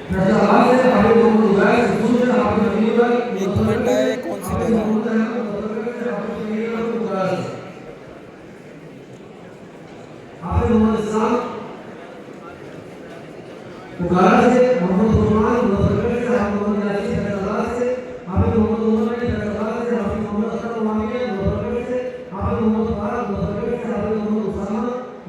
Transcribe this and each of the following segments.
फैसलाबाद से हाफिज मोहम्मद उबैद, सुकून से हाफिज हमीद अल एक मिनट है, कौन सी हाफिज जगह? मोहम्मद अहमद मुतलक से हाफिज शमीर अल बुखारा से हाफिज मोहम्मद इस्लाम बुखारा से मोहम्मद फरमान मुतलक से हाफिज मोहम्मद यासीन फैसलाबाद से हाफिज मोहम्मद उमर फैसलाबाद से हाफिज मोहम्मद अख्तर मामिया मुतलक से हाफिज मोहम्मद फारूक मुतलक से हाफिज मोहम्मद उसामा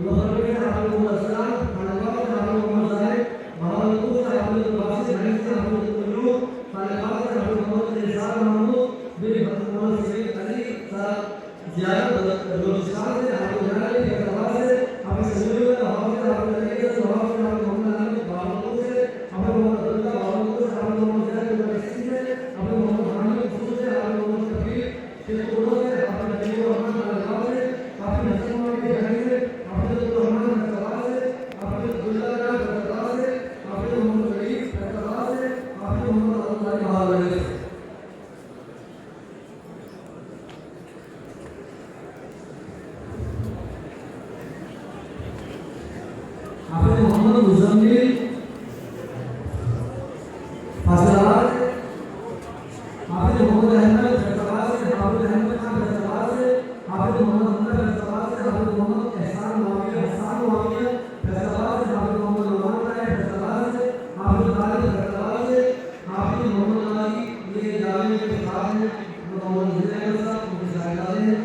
मुतलक से हाफिज मोहम्मद असलाम खानबाद से हाफिज मोहम्मद जाहिद बहावलपुर से हाफिज अब्बासी महल से हाफिज कुल्लू खानबाद से हाफिज मोहम्मद इरशाद महमूद बिन मोहम्मद सईद अली जियारत बलूचिस्तान से हाफिज अली फैसलाबाद से हाफिज समीउल्लाह हाफिज हाफिज अली हाफिज मोहम्मद अहमद बहावलपुर से हाफिज मोहम्मद अब्दुल्लाह बहावलपुर से हाफिज मोहम्मद जैद यूनिवर्सिटी से हाफिज मोहम्मद हामिद खुसूस से हाफिज मोहम्मद कबीर शेखपुरा से हाफिज अजीब रहमान खानबाद से हाफिज हसन मामूद दिल्ली से हाफिज अब्दुल रहमान फैसलाबाद से हाफिज अब्दुल्लाह खान फैसलाबाद से हाफिज मोहम्मद रईस फैसलाबाद से हाफिज मोहम्मद अब्दुल्लाह बहावलपुर से हाफिज मोहम्मद मुजम्मिल फैसलाबाद से हाफिज मोहम्मद अहमद फैसलाबाद से हाफिज अहमद खान फैसलाबाद से हाफिज मोहम्मद अख्तर फैसलाबाद से हाफिज मोहम्मद एहसान माविया फैसलाबाद से हाफिज मोहम्मद उमर नायक फैसलाबाद से हाफिज खालिद फैसलाबाद से हाफिज मोहम्मद अली ये जामिया के साथ हैं मोहम्मद जिन्नत साहब उनके साहिबाजादे हैं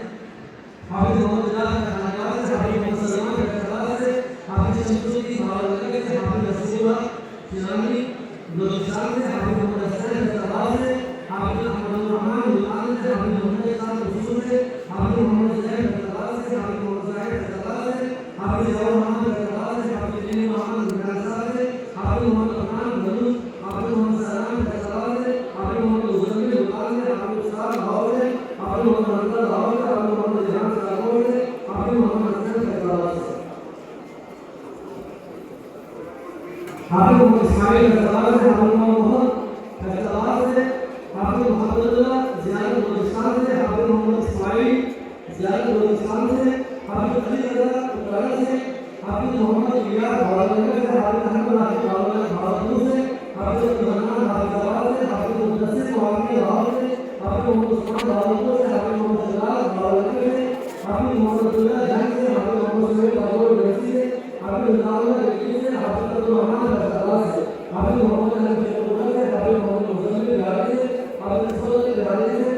हाफिज मोहम्मद बिलाल खानबाद से हाफिज मोहम्मद सलमान फैसलाबाद से हाफिज शमसुद्दीन बहावलपुर से हाफिज हसीबुल्लाह शिरानी बलूचिस्तान से हाफिज मोहम्मद हसन फैसलाबाद से हाफिज अहमद रहमान मुल्तान से हाफिज मोहम्मद इस्लाम खुसूस से हाफिज मोहम्मद जैद फैसलाबाद से हाफिज मोहम्मद जाहिद फैसलाबाद से हाफिज जवाहर मोहम्मद फैसलाबाद से हाफिज लीनी मोहम्मद गुजरात से हाफिज मोहम्मद अमान बलूच हाफिज मोहम्मद सलाम फैसलाबाद से हाफिज मोहम्मद मुजम्मिल मुल्तान से हाफिज उस्ताद लाहौर से हाफिज मोहम्मद अब्दुल्लाह लाहौर से हाफिज मोहम्मद जहान लाहौर से हाफिज मोहम्मद हसन फैसलाबाद से हाफिज मोहम्मद इस्माइल फैसलाबाद से हाफिज मोहम्मद फैसलाबाद से हाफिज मोहम्मद जियारत बलूचिस्तान से हाफिज मोहम्मद इस्माइल जियारत बलूचिस्तान से हाफिज अली रजा बुखारा से हाफिज मोहम्मद इलियास बहावलपुर से हाफिज अहमद आसिफ बहावलपुर से हाफिज अब्दुल रहमान हाफिजाबाद से हाफिज मुदस्सिर मोहम्मद लाहौर से हाफिज मोहम्मद उस्मान बहावलपुर से हाफिज